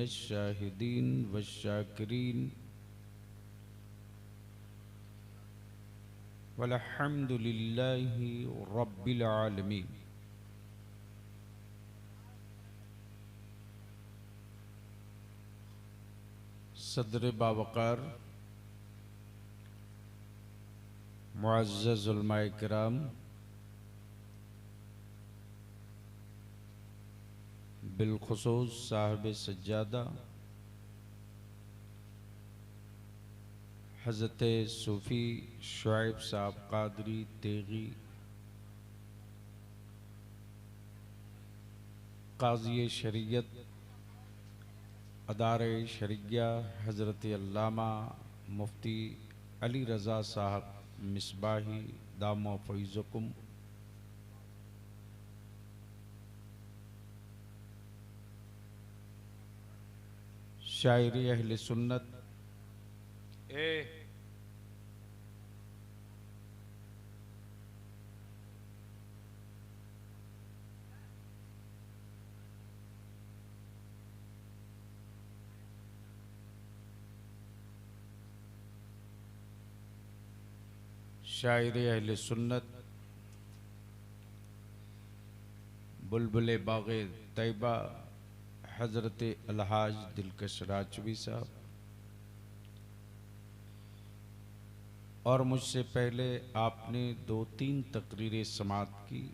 वश्शाहिदीन वश्शाकिरीन वल्हम्दुलिल्लाहि रब्बिल आलमीन। सदर बावकार मुअज़्ज़ज़ उलमाए किराम, बिलखुसूस साहिब सज्जादा हज़रत सूफ़ी शुएब साहब कादरी तेगी, काज़ी शरीयत अदारे शरिया हज़रत अल्लामा मुफ्ती अली रज़ा साहब मिसबाही दामो फ़ैज़कुम, शायरी अहले सुन्नत शायरी अहले सुन्नत बुलबुल बाग़े तैयबा हज़रत अलहाज दिलकश राजवी साहब, और मुझसे पहले आपने 2-3 तकरीरें समात की।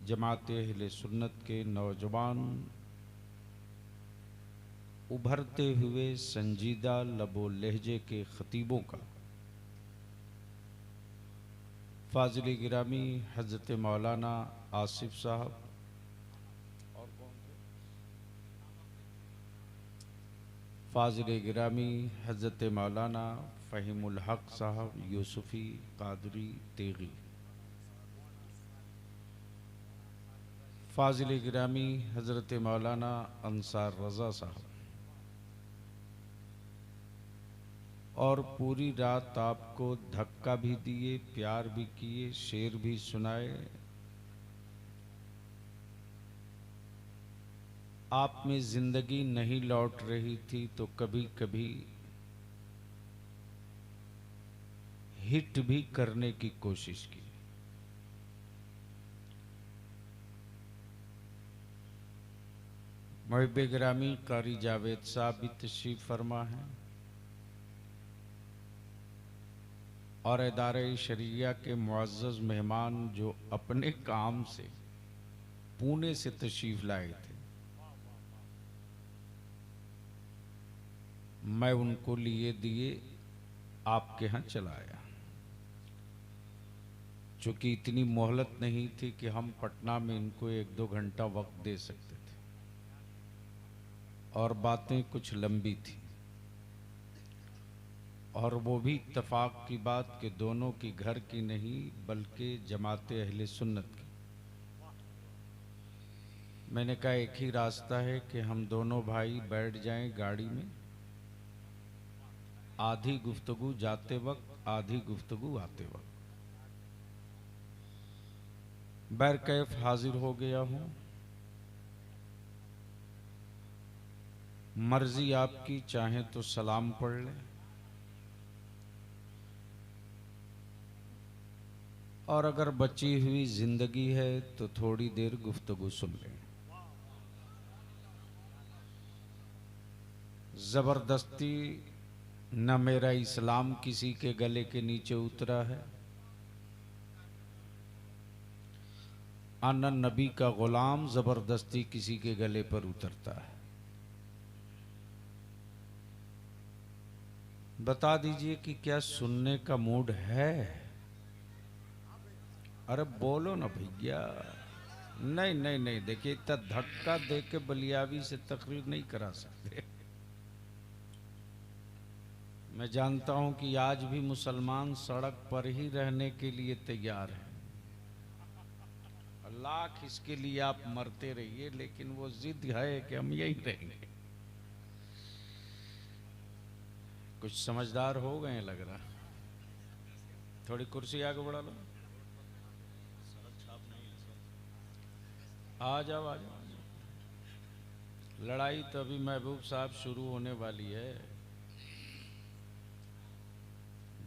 जमात अहले सुन्नत के नौजवान उभरते हुए संजीदा लबो लहजे के ख़तीबों का फाजिल गिरामी हज़रत मौलाना आसिफ साहब, और कौन थे? फाजिल गिरामी हज़रत मौलाना फ़हीमुल हक साहब यूसुफ़ी कादरी तेगी, फाजिल गिरामी हज़रत मौलाना अंसार रज़ा साहब, और पूरी रात आपको धक्का भी दिए, प्यार भी किए, शेर भी सुनाए। आप में जिंदगी नहीं लौट रही थी तो कभी कभी हिट भी करने की कोशिश की। मुहिब गिरामी कारी जावेद साहब भी तशरीफ फरमा हैं, और इदारे शरिया के मुअज़्ज़ज़ मेहमान जो अपने काम से पुणे से तशरीफ लाए थे, मैं उनको लिए दिए आपके यहाँ चलाया। चूँकि इतनी मोहलत नहीं थी कि हम पटना में इनको 1-2 घंटा वक्त दे सकते थे, और बातें कुछ लंबी थी, और वो भी इत्तफाक की बात कि दोनों की घर की नहीं बल्कि जमात अहले सुन्नत की। मैंने कहा एक ही रास्ता है कि हम दोनों भाई बैठ जाएं गाड़ी में, आधी गुफ्तगू जाते वक्त आधी गुफ्तगू आते वक्त। बैरकैफ हाजिर हो गया हूँ, मर्जी आपकी, चाहें तो सलाम पढ़ लें, और अगर बची हुई जिंदगी है तो थोड़ी देर गुफ्तगू सुन लें। जबरदस्ती न मेरा इस्लाम किसी के गले के नीचे उतरा है, न नबी का गुलाम जबरदस्ती किसी के गले पर उतरता है। बता दीजिए कि क्या सुनने का मूड है? अरे बोलो ना भैया। नहीं नहीं नहीं, देखिए इतना धक्का दे के बलियावी से तकरीर नहीं करा सकते। मैं जानता हूं कि आज भी मुसलमान सड़क पर ही रहने के लिए तैयार हैं, लाख इसके लिए आप मरते रहिए, लेकिन वो जिद है कि हम यहीं रहेंगे। कुछ समझदार हो गए लग रहा, थोड़ी कुर्सी आगे बढ़ा लो। आ जाओ आ जाओ। लड़ाई तो अभी महबूब साहब शुरू होने वाली है।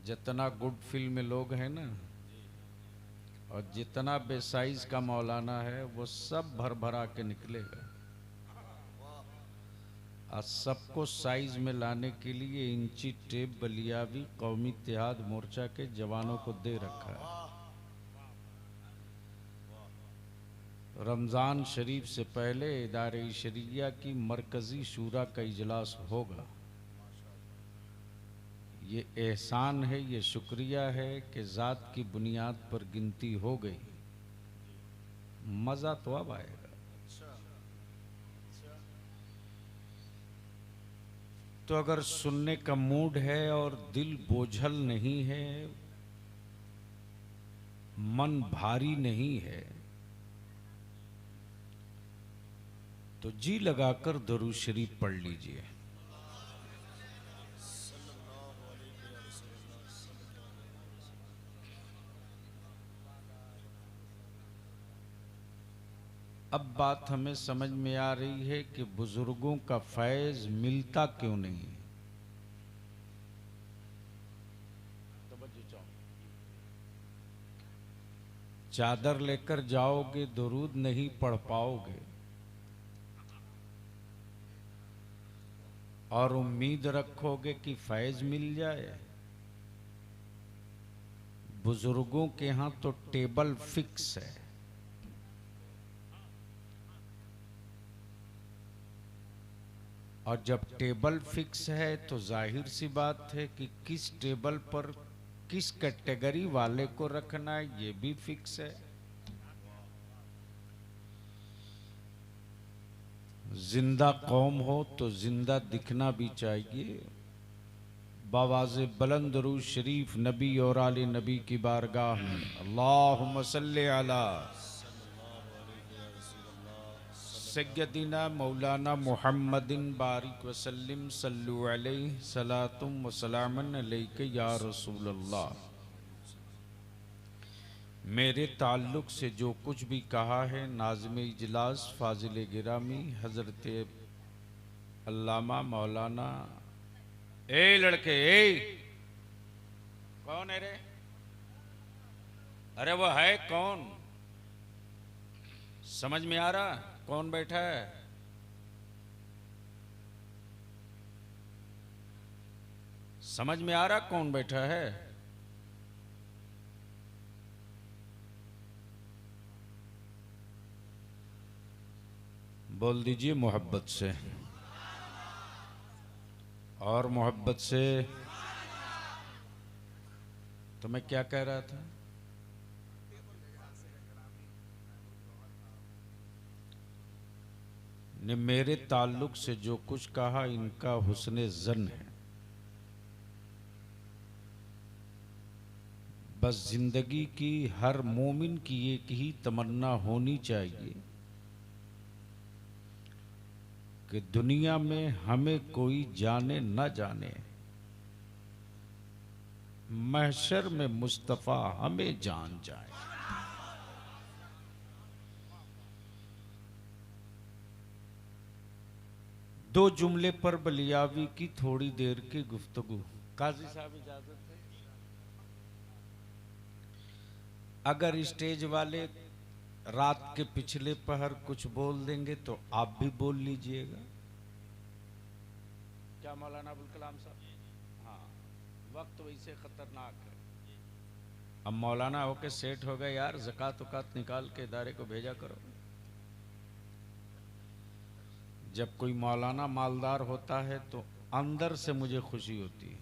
जितना गुड फिल्म में लोग हैं ना, और जितना बेसाइज का मौलाना है, वो सब भर भरा के निकलेगा। आज सबको साइज में लाने के लिए इंची टेप बलियावी कौमी इत्तेहाद मोर्चा के जवानों को दे रखा है। रमज़ान शरीफ से पहले इदारे शरिया की मरकज़ी शूरा का इजलास होगा। ये एहसान है, ये शुक्रिया है कि ज़ात की बुनियाद पर गिनती हो गई। मज़ा तो अब आएगा। तो अगर सुनने का मूड है और दिल बोझल नहीं है, मन भारी नहीं है, तो जी लगाकर दरूद शरीफ पढ़ लीजिए। अब बात हमें समझ में आ रही है कि बुजुर्गों का फैज़ मिलता क्यों नहीं। चादर लेकर जाओगे, दुरूद नहीं पढ़ पाओगे, और उम्मीद रखोगे कि फैज़ मिल जाए। बुजुर्गों के यहाँ तो टेबल फिक्स है। और जब टेबल फिक्स है तो जाहिर सी बात है कि किस टेबल पर किस कैटेगरी वाले को रखना है, ये भी फिक्स है। जिंदा कौम हो तो जिंदा दिखना भी चाहिए। बावाज़े बुलंद दरूद शरीफ नबी और आले नबी की बारगाह में अल्लाहुम्मा सल्ली अला सय्यदिना मौलाना मुहम्मदिन बारिक वसल्लिम सल्लु अलैहि सलातुम व सलामन अलैका या रसूल अल्लाह। मेरे ताल्लुक़ से जो कुछ भी कहा है नाज़िम इजलास फाजिल गिरामी हज़रत अल्लामा मौलाना, ए लड़के ए, कौन है रे? अरे वो है कौन? समझ में आ रहा कौन बैठा है? समझ में आ रहा कौन बैठा है? बोल दीजिए मोहब्बत से, और मोहब्बत से। तो मैं क्या कह रहा था? ने मेरे ताल्लुक़ से जो कुछ कहा इनका हुस्ने ज़न है। बस जिंदगी की हर मोमिन की एक ही तमन्ना होनी चाहिए कि दुनिया में हमें कोई जाने न जाने, महशर में मुस्तफ़ा हमें जान जाए। दो जुमले पर बलियावी की थोड़ी देर की गुफ्तगू। काजी साहब इजाजत है? अगर स्टेज वाले रात के पिछले पहर कुछ बोल देंगे तो आप भी बोल लीजिएगा। क्या मौलाना अबुल कलाम साहब? हाँ, वक्त वैसे खतरनाक है। अब मौलाना होके सेट हो गए यार, ज़कात वकात निकाल के इदारे को भेजा करो। जब कोई मौलाना मालदार होता है तो अंदर से मुझे खुशी होती है,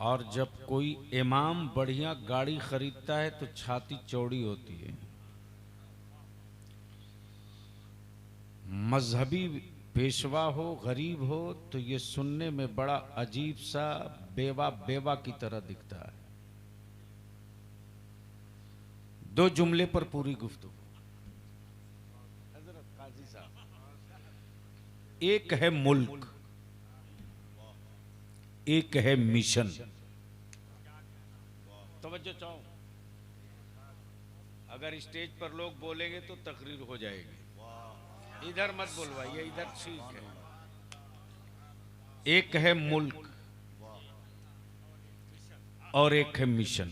और जब कोई इमाम बढ़िया गाड़ी खरीदता है तो छाती चौड़ी होती है। मजहबी पेशवा हो, गरीब हो, तो ये सुनने में बड़ा अजीब सा बेवा बेवा की तरह दिखता है। दो जुमले पर पूरी गुफ्तगू। हजरत काजी साहब, एक है मुल्क, एक है मिशन। तवज्जो चाहो, अगर स्टेज पर लोग बोलेंगे तो तकरीर हो जाएगी। इधर मत बोलवाइए, इधर ठीक है। एक है मुल्क और एक है मिशन।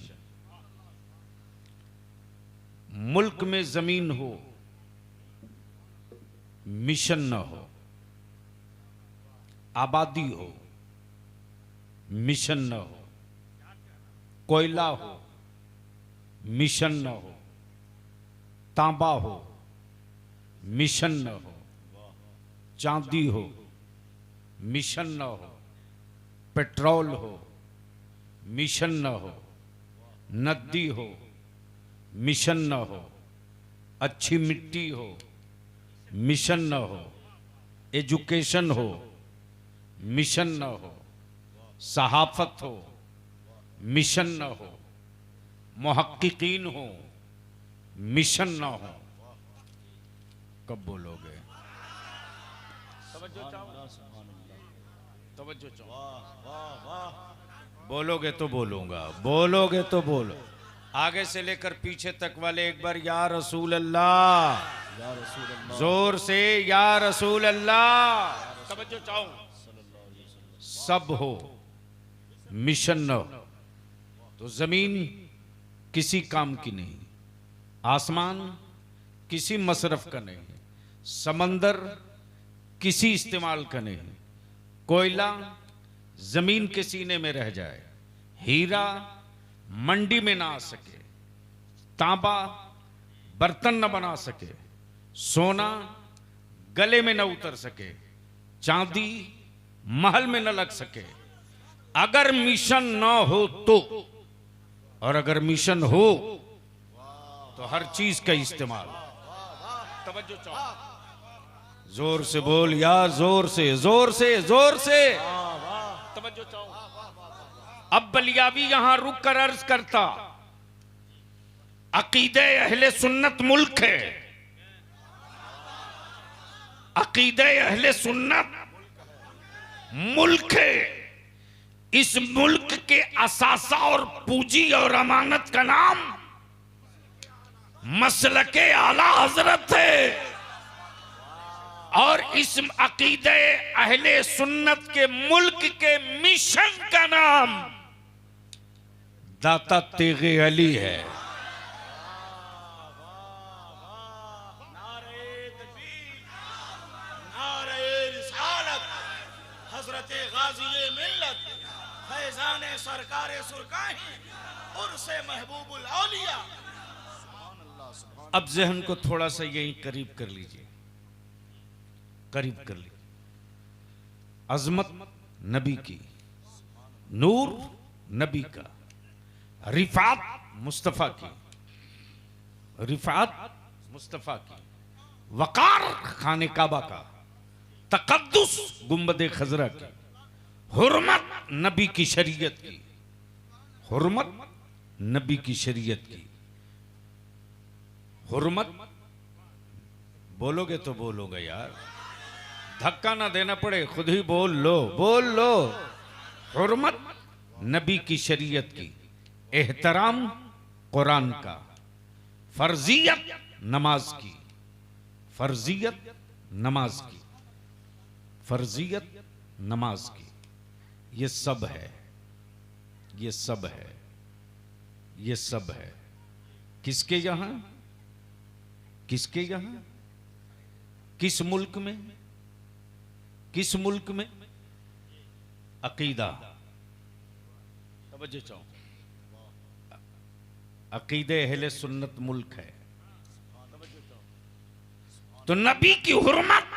मुल्क में जमीन हो, मिशन न हो, आबादी हो, मिशन न हो, कोयला हो, मिशन न हो, तांबा हो, मिशन न हो, चांदी हो, मिशन न हो, पेट्रोल हो, मिशन न हो, नदी हो, मिशन न हो, अच्छी मिट्टी हो, मिशन न हो, एजुकेशन हो, मिशन न हो, सहाफत हो, मिशन न हो, मुहक्किकीन हो, मिशन न हो। कब बोलोगे? तवज्जो चाहो, तवज्जो चाहो। बोलोगे तो बोलूंगा, बोलोगे तो बोलो। आगे से लेकर पीछे तक वाले एक बार या रसूल अल्लाह, या रसूल अल्लाह, जोर से या रसूल अल्लाह। तवज्जो चाहो। सब हो, मिशन न हो तो जमीन किसी काम की नहीं, आसमान किसी मसरफ का नहीं, समंदर किसी इस्तेमाल का नहीं, कोयला जमीन के सीने में रह जाए, हीरा मंडी में ना आ सके, तांबा बर्तन न बना सके, सोना गले में न उतर सके, चांदी महल में न लग सके, अगर मिशन न हो तो। और अगर मिशन हो तो हर चीज का इस्तेमाल। तवज्जो चाहो, जोर से बोल या जोर से, जोर से, जोर से। तवज्जो चाहो। अब बलियावी यहां रुक कर अर्ज करता, अकीदे अहले सुन्नत मुल्क है, अकीदे अहले सुन्नत मुल्क है। इस मुल्क के असासा और पूंजी और अमानत का नाम मसलके आला हजरत है। और इस अकीदे अहले सुन्नत के मुल्क के मिशन का नाम दाता तेगे अली है। सरकारे सुरकाही उर्से महबूबुल औलिया। अब जहन को थोड़ा सा यहीं करीब कर लीजिए, करीब कर लीजिए। अजमत नबी की, नूर नबी का, रिफात मुस्तफा की, रिफात मुस्तफा की, वकार खाने काबा का, तकद्दुस गुंबदे खजरा की, हुर्मत नबी की शरीयत की, हुर्मत नबी की शरीयत की, हुर्मत। बोलोगे तो बोलोगे यार, धक्का ना देना पड़े, खुद ही बोल लो, बोल लो। हुर्मत नबी की शरीयत की, एहतराम कुरान का, फर्जियत नमाज की, फर्जियत नमाज की, फर्जियत नमाज की। ये सब है, ये सब है, ये सब है। किसके यहां, किसके यहां, किस मुल्क में, किस मुल्क में? अकीदा। तवज्जो चाहो, अकीदे अहले सुन्नत मुल्क है। तो नबी की हुर्मत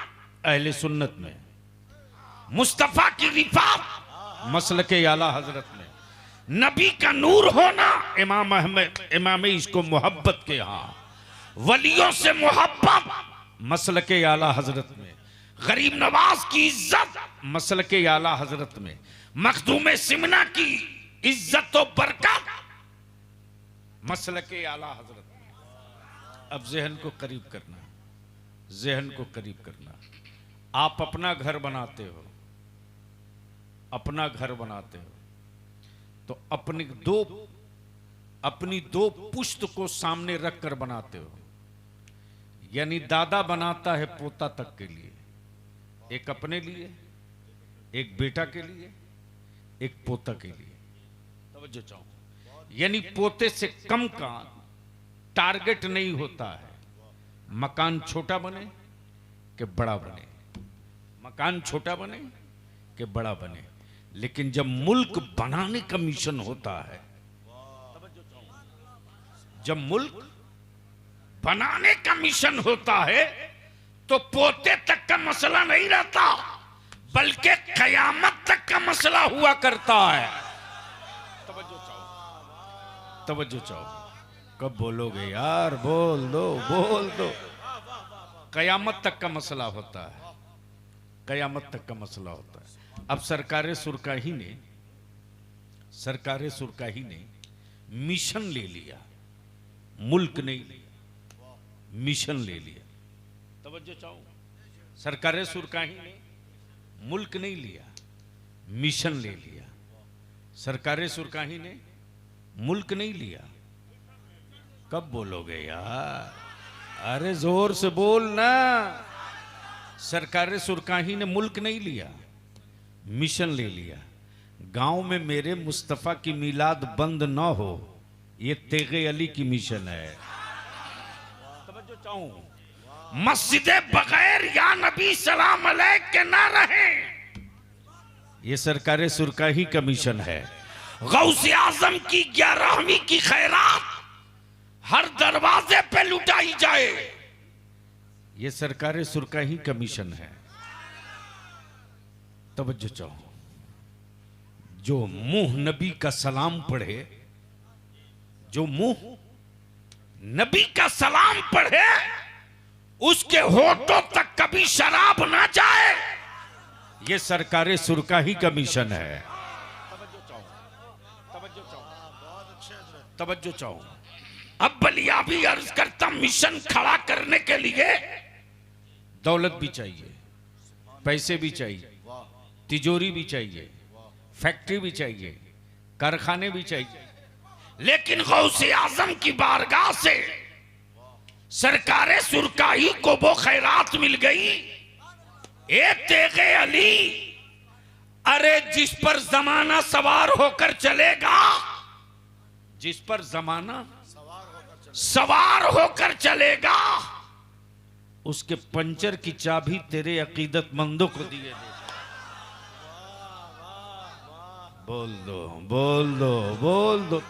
अहले सुन्नत में, मुस्तफा की रिफात मसलके आला हजरत में, नबी का नूर होना इमाम अहमद इमाम इसको मोहब्बत के यहां, वलियों से मोहब्बत मसलके आला हजरत में, गरीब नवाज की इज्जत मसलके आला हजरत में, मखदूम सिमना की इज्जत और बरकत मसलके आला हजरत में। अब जहन को करीब करना, जहन को करीब करना। आप अपना घर बनाते हो, अपना घर बनाते हो तो अपनी दो पुश्त को सामने रखकर बनाते हो। यानी दादा बनाता है पोता तक के लिए, एक अपने लिए, एक बेटा के लिए, एक पोता के लिए। तवज्जो चाहो, यानी पोते से कम का टारगेट नहीं होता है। मकान छोटा बने कि बड़ा बने, मकान छोटा बने कि बड़ा बने, लेकिन जब मुल्क बनाने का मिशन होता है, जब मुल्क बनाने का मिशन होता है तो पोते तक का मसला नहीं रहता, बल्कि कयामत तक का मसला हुआ करता है। तवज्जो चाहो, तवज्जो चाहो। कब बोलोगे यार? बोल दो, बोल दो। कयामत तक का मसला होता है, कयामत तक का मसला होता है। अब सरकारे सुरकाही ने, सरकारे सुरकाही ने मिशन ले लिया, मुल्क नहीं लिया, मिशन ले लिया। तवज्जो चाहो, सरकारे सुरकाही ने मुल्क नहीं लिया, मिशन ले लिया। सरकारे सुरकाही ने मुल्क नहीं लिया। कब बोलोगे यार? अरे जोर से बोल ना। सरकारे सुरकाही ने मुल्क नहीं लिया, मिशन ले लिया। गांव में मेरे मुस्तफा की मिलाद बंद ना हो, ये तेगे अली की मिशन है। तवज्जो चाहूं, मस्जिदे बगैर या नबी सलाम अलैक के ना रहे, ये सरकारे सुरकाही का मिशन है। गौसे आजम की 11वीं की खैरात हर दरवाजे पे लुटाई जाए, ये सरकारे सुरकाही का मिशन है। तवज्जो चाहो, जो मुंह नबी का सलाम पढ़े, जो मुंह नबी का सलाम पढ़े, उसके होठों तक कभी शराब ना जाए, ये सरकारे सुरकाही का मिशन है। तवज्जो चाहो, तवज्जो चाहो, तवज्जो चाहो। अब बलिया भी अर्ज करता, मिशन खड़ा करने के लिए दौलत भी चाहिए, पैसे भी चाहिए, तिजोरी भी चाहिए, फैक्ट्री भी चाहिए, कारखाने भी चाहिए, लेकिन गौसे आजम की बारगाह से सरकारे सुरकाही को वो खैरात मिल गई। ए तेगे अली, अरे जिस पर जमाना सवार होकर चलेगा, जिस पर जमाना सवार होकर चलेगा, उसके पंचर की चाबी तेरे अकीदतमंदों को दिए दे। बोल दो, बोल दो, बोल दो।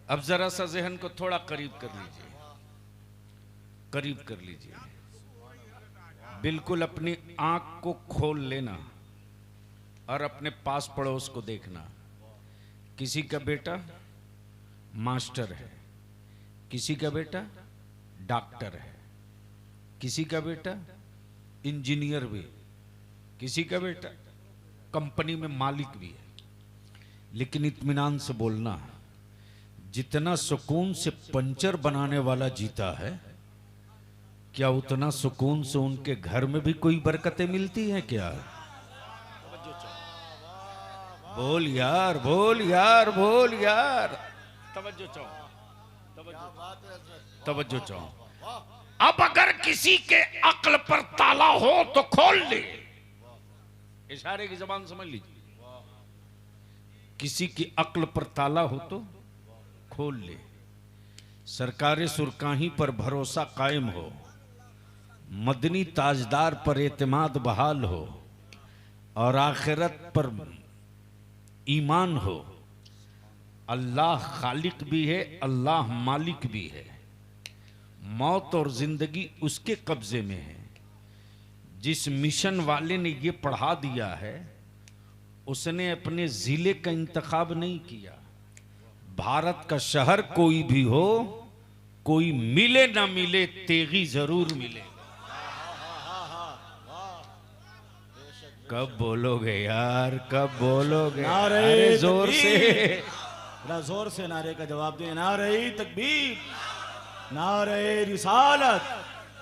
अब जरा सा जहन को थोड़ा करीब कर लीजिए, करीब कर लीजिए। बिल्कुल अपनी आंख को खोल लेना और अपने पास पड़ोस को देखना। किसी का बेटा मास्टर है, किसी का बेटा डॉक्टर है, किसी का बेटा इंजीनियर भी, किसी का बेटा कंपनी में मालिक भी है। लेकिन इत्मीनान से बोलना, जितना सुकून से पंचर बनाने वाला जीता है, क्या उतना सुकून से उनके घर में भी कोई बरकतें मिलती हैं क्या? बोल यार, बोल यार, बोल यार। तवज्जो चाहो, तवज्जो चाहो। अब अगर किसी के अक्ल पर ताला हो तो खोल ले, इशारे की जबान समझ लीजिए। किसी की अक्ल पर ताला हो तो खोल ले। सरकारे सुरकाही पर भरोसा कायम हो, मदनी ताजदार पर एतमाद बहाल हो, और आखिरत पर ईमान हो। अल्लाह खालिक भी है, अल्लाह मालिक भी है। मौत और जिंदगी उसके कब्जे में है। जिस मिशन वाले ने ये पढ़ा दिया है, उसने अपने जिले का इंतखाब नहीं किया। भारत का शहर कोई भी हो, कोई मिले ना मिले, तेगी जरूर मिले। कब बोलोगे यार, कब बोलोगे? अरे जोर से, जोर से नारे का जवाब दे। नारे तकबीर, नारे रिसालत,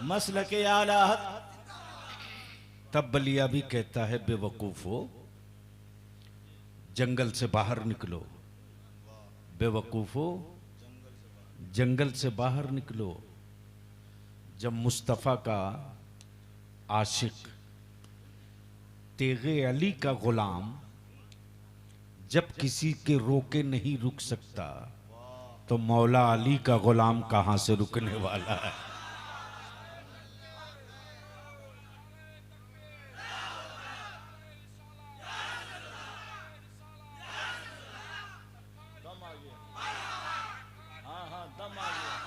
मसलके आला हक। तब बलिया भी कहता है, बेवकूफो जंगल से बाहर निकलो, बेवकूफो जंगल से बाहर निकलो। जब मुस्तफ़ा का आशिक, तेगे अली का गुलाम जब किसी के रोके नहीं रुक सकता, तो मौला अली का गुलाम कहां से रुकने वाला है। दम आ गया। हाँ हाँ दम आ गया।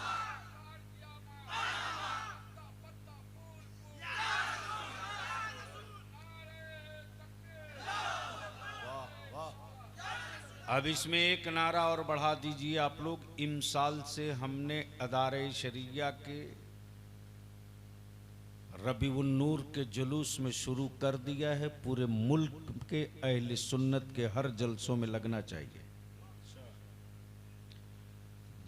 अब इसमें एक नारा और बढ़ा दीजिए आप लोग। इमसाल से हमने अदारे शरिया के रबीउन नूर के जुलूस में शुरू कर दिया है। पूरे मुल्क के अहले सुन्नत के हर जलसों में लगना चाहिए।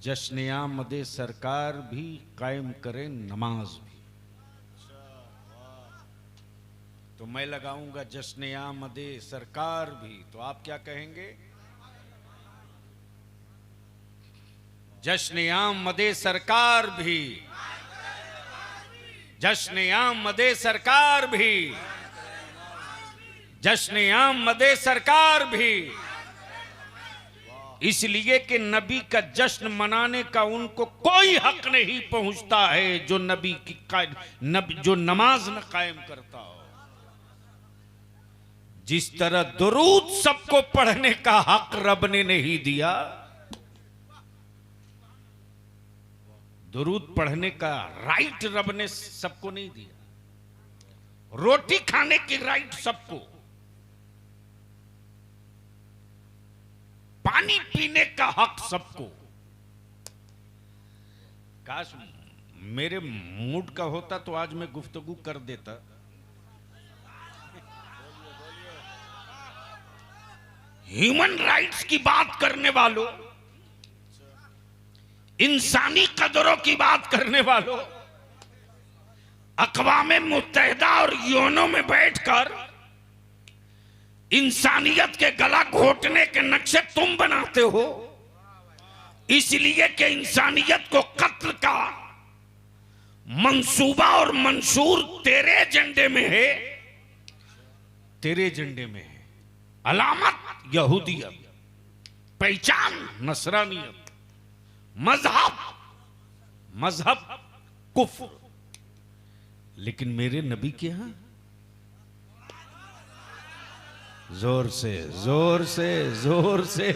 जश्न आमदे सरकार भी कायम करें, नमाज भी। तो मैं लगाऊंगा जश्न आमदे सरकार भी, तो आप क्या कहेंगे? जश्न आमदे सरकार भी, जश्न आमदे सरकार भी, जश्न आमदे सरकार भी। इसलिए कि नबी का जश्न मनाने का उनको कोई हक नहीं पहुंचता है जो नबी की जो नमाज न कायम करता हो। जिस तरह दुरूद सबको पढ़ने का हक रब ने नहीं दिया, दुरूद पढ़ने का राइट रब ने सबको नहीं दिया। रोटी खाने की राइट सबको, पानी पीने का हक सबको। काश मेरे मूड का होता तो आज मैं गुफ्तगू कर देता। ह्यूमन राइट्स की बात करने वालों, इंसानी कदरों की बात करने वालों, अक़वाम मुत्तहिदा और यूएनओ में बैठकर इंसानियत के गला घोटने के नक्शे तुम बनाते हो। इसलिए कि इंसानियत को कत्ल का मंसूबा और मंशूर तेरे एजेंडे में है, तेरे एजेंडे में है। अलामत यहूदियत, पहचान नसरानियत, मजहब कुफ्र। लेकिन मेरे नबी के यहां जोर से जोर से जोर से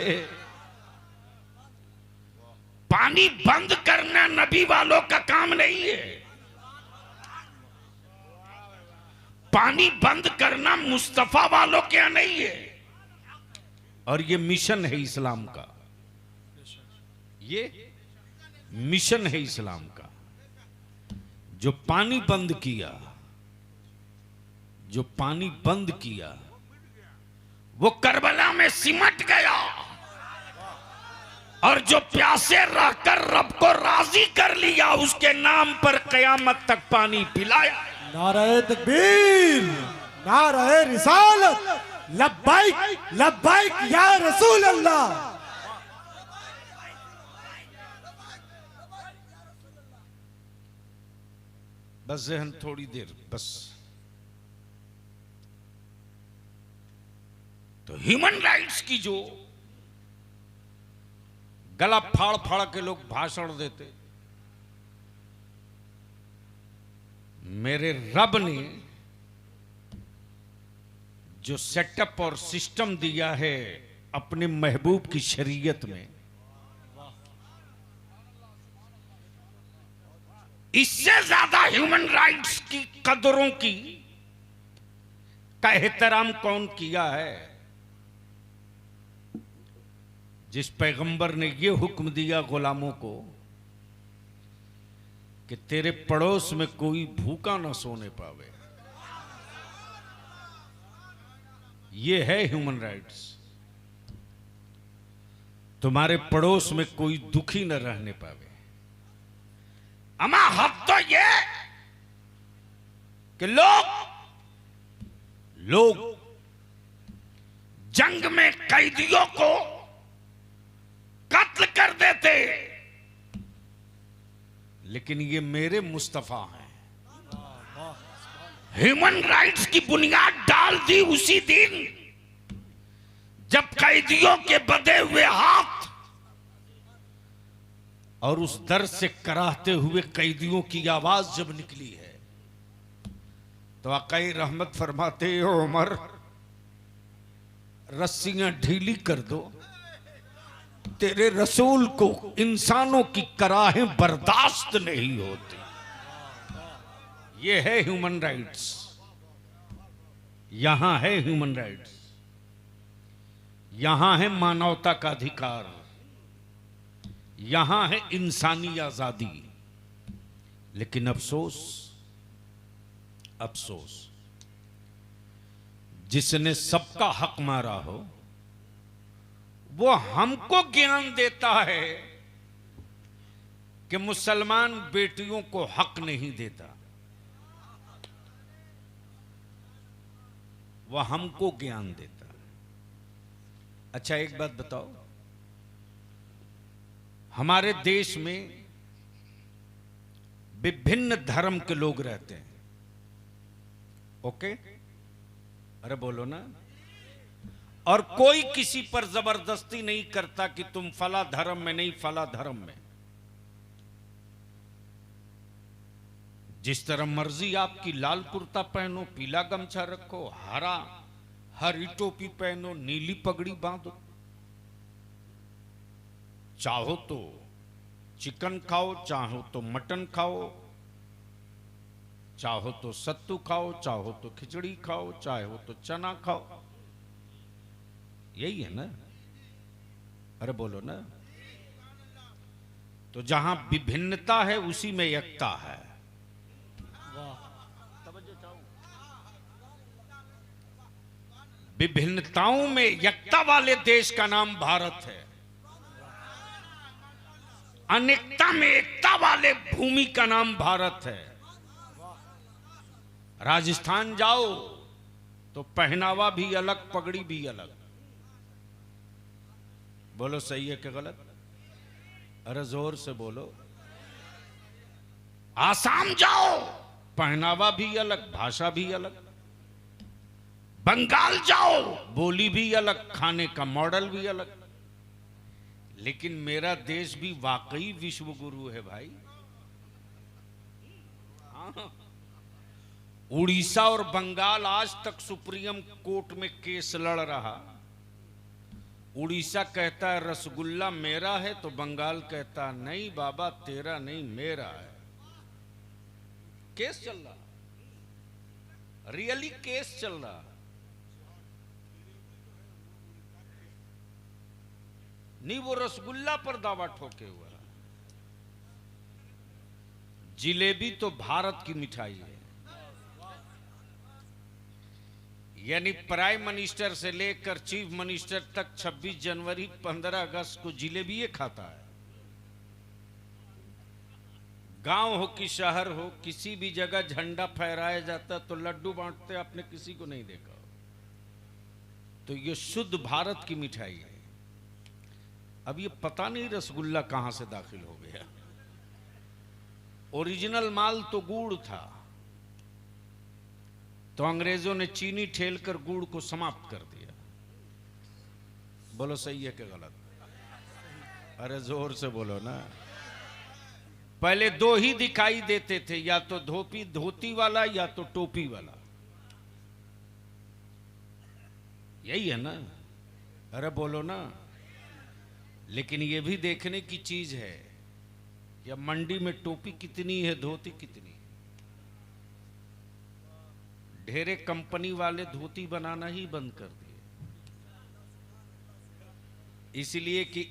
पानी बंद करना नबी वालों का काम नहीं है। पानी बंद करना मुस्तफा वालों के यहां नहीं है। और ये मिशन है इस्लाम का, ये मिशन है इस्लाम का। जो पानी बंद किया, जो पानी बंद किया, वो करबला में सिमट गया। और जो प्यासे रहकर रब को राजी कर लिया, उसके नाम पर कयामत तक पानी पिलाया। नारे तकबीर, नारे रिसालत, लब्बाइक लब्बाइक या रसूल अल्लाह। बस जहन थोड़ी देर बस। तो ह्यूमन राइट्स की जो गला फाड़ फाड़ के लोग भाषण देते, मेरे रब ने जो सेटअप और सिस्टम दिया है अपने महबूब की शरीयत में, इससे ज्यादा ह्यूमन राइट्स की कदरों की का एहतराम कौन किया है? जिस पैगंबर ने यह हुक्म दिया गुलामों को कि तेरे पड़ोस में कोई भूखा ना सोने पावे। ये है ह्यूमन राइट्स। तुम्हारे पड़ोस में कोई दुखी न रहने पावे। अमा हद तो ये कि लोग जंग में कैदियों को कत्ल कर देते, लेकिन ये मेरे मुस्तफा हैं। ह्यूमन राइट्स की बुनियाद डाल दी उसी दिन जब कैदियों के बंधे हुए हाथ और उस दर्द से कराहते हुए कैदियों की आवाज जब निकली है तो आकाई रहमत फरमाते हो उमर, रस्सियां ढीली कर दो, तेरे रसूल को इंसानों की कराहें बर्दाश्त नहीं होती। ये है ह्यूमन राइट्स, यहां है ह्यूमन राइट्स, यहां है मानवता का अधिकार, यहां है इंसानी आजादी। लेकिन अफसोस, अफसोस, जिसने सबका हक मारा हो वो हमको ज्ञान देता है कि मुसलमान बेटियों को हक नहीं देता। वह हमको ज्ञान देता है। अच्छा एक बात बताओ, हमारे देश में विभिन्न धर्म के लोग रहते हैं, ओके? अरे बोलो ना। और कोई किसी पर जबरदस्ती नहीं करता कि तुम फला धर्म में नहीं, फला धर्म में। जिस तरह मर्जी आपकी लाल कुर्ता पहनो, पीला गमछा रखो, हरी टोपी पहनो, नीली पगड़ी बांधो, चाहो तो चिकन खाओ, चाहो तो मटन खाओ, चाहो तो सत्तू खाओ, चाहो तो खिचड़ी खाओ, चाहो तो चना खाओ। यही है ना? अरे बोलो ना। तो जहां विभिन्नता है उसी में एकता है। विभिन्नताओं में एकता वाले देश का नाम भारत है। अनेकता में एकता वाले भूमि का नाम भारत है। राजस्थान जाओ तो पहनावा भी अलग, पगड़ी भी अलग। बोलो सही है कि गलत? अरे जोर से बोलो। आसाम जाओ, पहनावा भी अलग, भाषा भी अलग। बंगाल जाओ, बोली भी अलग, खाने का मॉडल भी अलग। लेकिन मेरा देश भी वाकई विश्व गुरु है भाई। हाँ। उड़ीसा और बंगाल आज तक सुप्रीम कोर्ट में केस लड़ रहा। उड़ीसा कहता है रसगुल्ला मेरा है, तो बंगाल कहता नहीं बाबा तेरा नहीं मेरा है। केस चल रहा, रियली केस चल रहा। नहीं, वो रसगुल्ला पर दावा ठोके हुआ। जिलेबी तो भारत की मिठाई है। यानी प्राइम मिनिस्टर से लेकर चीफ मिनिस्टर तक 26 जनवरी 15 अगस्त को जिलेबी खाता है। गांव हो कि शहर हो, किसी भी जगह झंडा फहराया जाता तो लड्डू बांटते आपने किसी को नहीं देखा। तो ये शुद्ध भारत की मिठाई है। अब ये पता नहीं रसगुल्ला कहां से दाखिल हो गया। ओरिजिनल माल तो गुड़ था, तो अंग्रेजों ने चीनी ठेलकर गुड़ को समाप्त कर दिया। बोलो सही है कि गलत? अरे जोर से बोलो ना। पहले दो ही दिखाई देते थे, या तो धोती वाला या तो टोपी वाला। यही है ना? अरे बोलो ना। लेकिन ये भी देखने की चीज है, या मंडी में टोपी कितनी है, धोती कितनी है। ढेरे कंपनी वाले धोती बनाना ही बंद कर दिए, इसलिए कि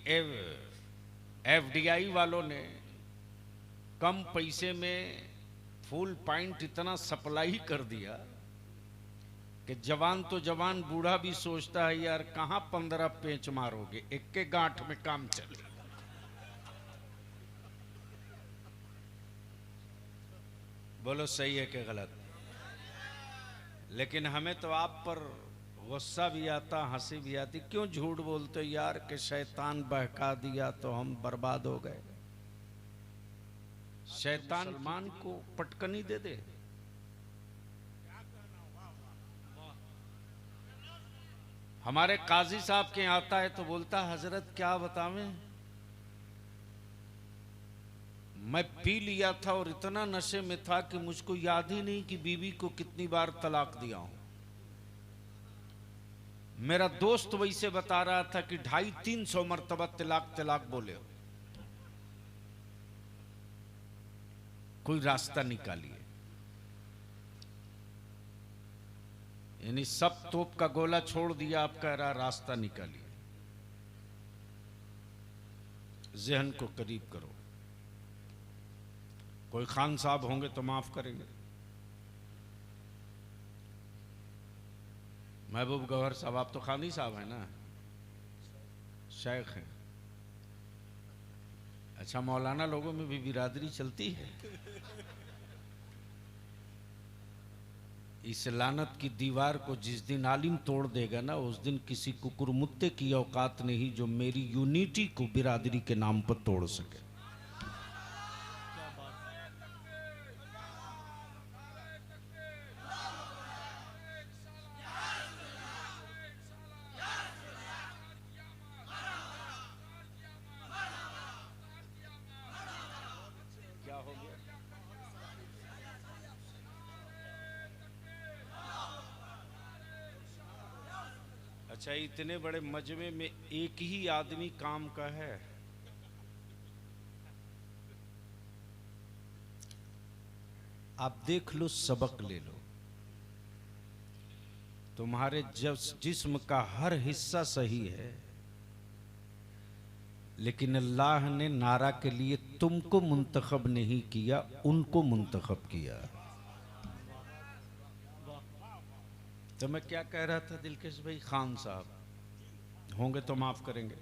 एफडीआई वालों ने कम पैसे में फुल पॉइंट इतना सप्लाई कर दिया कि जवान तो जवान, बूढ़ा भी सोचता है यार कहां 15 पेंच मारोगे, एक के गांठ में काम चले। बोलो सही है कि गलत? लेकिन हमें तो आप पर गुस्सा भी आता, हंसी भी आती। क्यों झूठ बोलते यार कि शैतान बहका दिया तो हम बर्बाद हो गए। शैतान सलमान को पटकनी दे दे। हमारे काजी साहब के आता है तो बोलता हजरत क्या बतावें, मैं पी लिया था और इतना नशे में था कि मुझको याद ही नहीं कि बीवी को कितनी बार तलाक दिया हूं। मेरा दोस्त वैसे बता रहा था कि 250-300 मरतबा तलाक तलाक बोले हो। कोई रास्ता निकालिए। यानी सब तोप का गोला छोड़ दिया, आप कह रहा रास्ता निकालिए। जहन को करीब करो। कोई खान साहब होंगे तो माफ करेंगे। महबूब गौहर साहब, आप तो खानी साहब हैं ना, शेख हैं। अच्छा, मौलाना लोगों में भी बिरादरी चलती है। इस लानत की दीवार को जिस दिन आलिम तोड़ देगा ना, उस दिन किसी कुकुरमुत्ते की औकात नहीं जो मेरी यूनिटी को बिरादरी के नाम पर तोड़ सके। क्या हो गया? अच्छा, इतने बड़े मजमे में एक ही आदमी काम का है। आप देख लो, सबक ले लो। तुम्हारे जिस्म का हर हिस्सा सही है, लेकिन अल्लाह ने नारा के लिए तुमको मुंतखब नहीं किया, उनको मुंतखब किया। तो मैं क्या कह रहा था दिलकश भाई, खान साहब होंगे तो माफ करेंगे।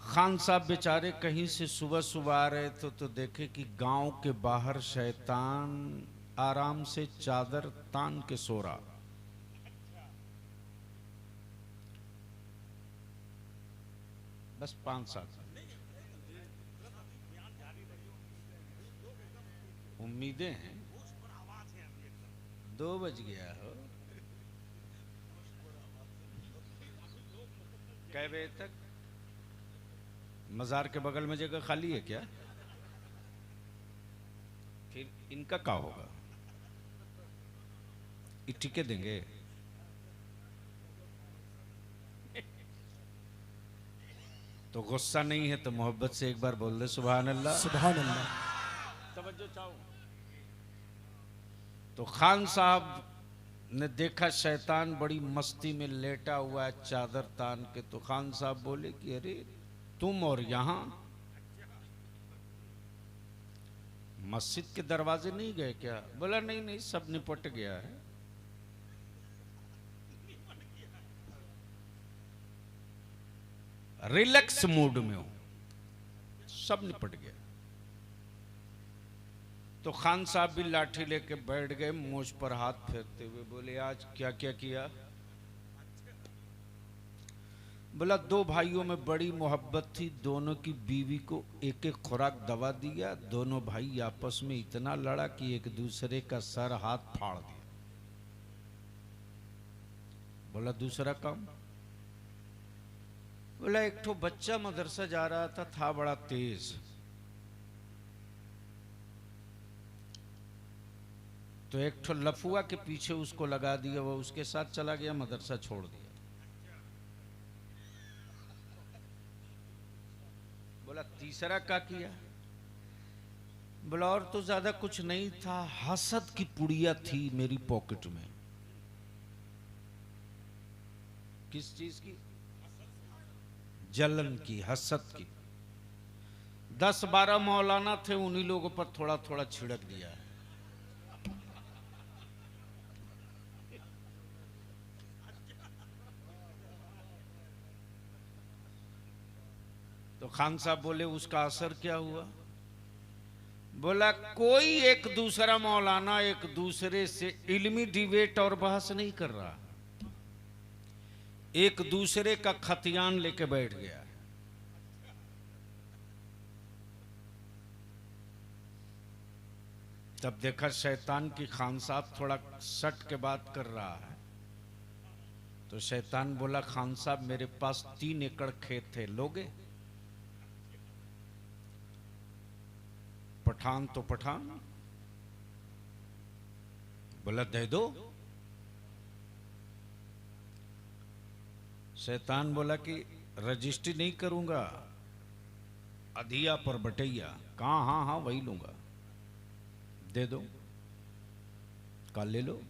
खान साहब बेचारे कहीं से सुबह सुबह आ रहे थे तो देखे कि गांव के बाहर शैतान आराम से चादर तान के सो रहा। बस 5 साल उम्मीदें हैं। 2 बज गया हो। कै बजे तक? मजार के बगल में जगह खाली है क्या? फिर इनका क्या होगा? ये टिके देंगे? तो गुस्सा नहीं है तो मोहब्बत से एक बार बोल दे सुभान अल्लाह। सुभान अल्लाह। तवज्जो चाहो। तो खान साहब ने देखा शैतान बड़ी मस्ती में लेटा हुआ है चादर तान के। तो खान साहब बोले कि अरे तुम और यहां मस्जिद के दरवाजे नहीं गए क्या? बोला नहीं नहीं, सब निपट गया है। रिलैक्स मूड में हूं, सब निपट गया। तो खान साहब भी लाठी लेके बैठ गए, मुझ पर हाथ फेरते हुए बोले आज क्या क्या किया? बोला 2 भाइयों में बड़ी मोहब्बत थी, दोनों की बीवी को एक एक खुराक दवा दिया। दोनों भाई आपस में इतना लड़ा कि एक दूसरे का सर हाथ फाड़ दिया। बोला दूसरा काम? बोला एक ठो बच्चा मदरसा जा रहा था बड़ा तेज। तो एक ठो लफुआ के पीछे उसको लगा दिया, वो उसके साथ चला गया, मदरसा छोड़ दिया। बोला तीसरा क्या किया? बोला और तो ज्यादा कुछ नहीं था, हसद की पुड़िया थी मेरी पॉकेट में। किस चीज की? जलन की, हसद की। 10-12 मौलाना थे, उन्हीं लोगों पर थोड़ा थोड़ा छिड़क दिया है। तो खान साहब बोले उसका असर क्या हुआ? बोला कोई एक दूसरा मौलाना एक दूसरे से इल्मी डिबेट और बहस नहीं कर रहा, एक दूसरे का खतियान लेके बैठ गया। तब देखा शैतान की खान साहब थोड़ा सट के बात कर रहा है, तो शैतान बोला खान साहब मेरे पास 3 एकड़ खेत है, लोगे? पठान तो पठान बोला दे दो। शैतान बोला कि रजिस्ट्री नहीं करूंगा, अधिया पर बटैया। कहा हाँ हाँ वही लूंगा, दे दो, कल ले लो।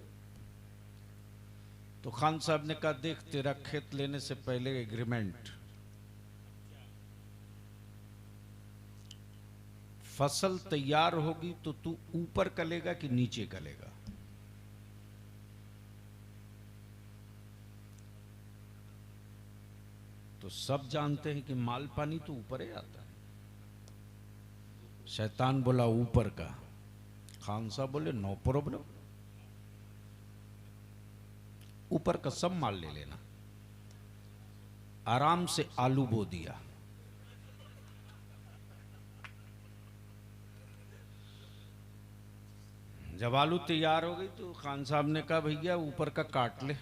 तो खान साहब ने कहा देख तेरा खेत लेने से पहले एग्रीमेंट, फसल तैयार होगी तो तू ऊपर कलेगा कि नीचे कलेगा? तो सब जानते हैं कि माल पानी तो ऊपर ही आता है। शैतान बोला ऊपर का। खान साहब बोले नो प्रॉब्लम, ऊपर का सब माल ले लेना। आराम से आलू बो दिया। जब आलू तैयार हो गई तो खान साहब ने कहा भैया ऊपर का काट ले।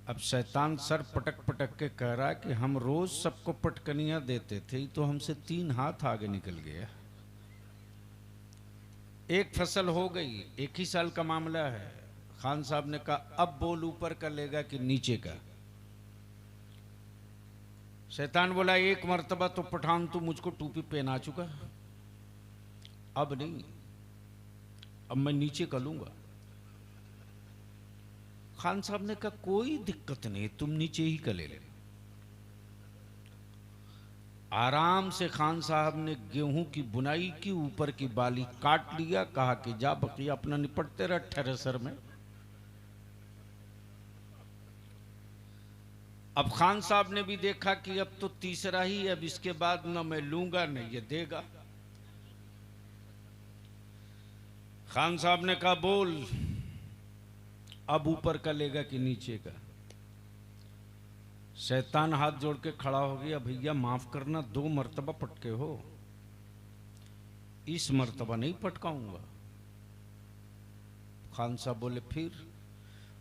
अब शैतान सर पटक पटक के कह रहा है कि हम रोज सबको पटकनियां देते थे, तो हमसे 3 हाथ आगे निकल गया। एक फसल हो गई, 1 ही साल का मामला है। खान साहब ने कहा अब बोल ऊपर का लेगा कि नीचे का? शैतान बोला एक मर्तबा तो पठान तू मुझको टोपी पहना चुका, अब नहीं, अब मैं नीचे का लूंगा। खान साहब ने कहा कोई दिक्कत नहीं, तुम नीचे ही का ले लेना। आराम से खान साहब ने गेहूं की बुनाई की, ऊपर की बाली काट लिया, कहा कि जा बकिया अपना निपटते रह ठेरेसर में। अब खान साहब ने भी देखा कि अब तो तीसरा ही, अब इसके बाद न मैं लूंगा न ये देगा। खान साहब ने कहा बोल अब ऊपर का लेगा कि नीचे का? शैतान हाथ जोड़ के खड़ा हो गया, भैया माफ करना 2 मर्तबा पटके हो, इस मर्तबा नहीं पटकाऊंगा। खान साहब बोले फिर?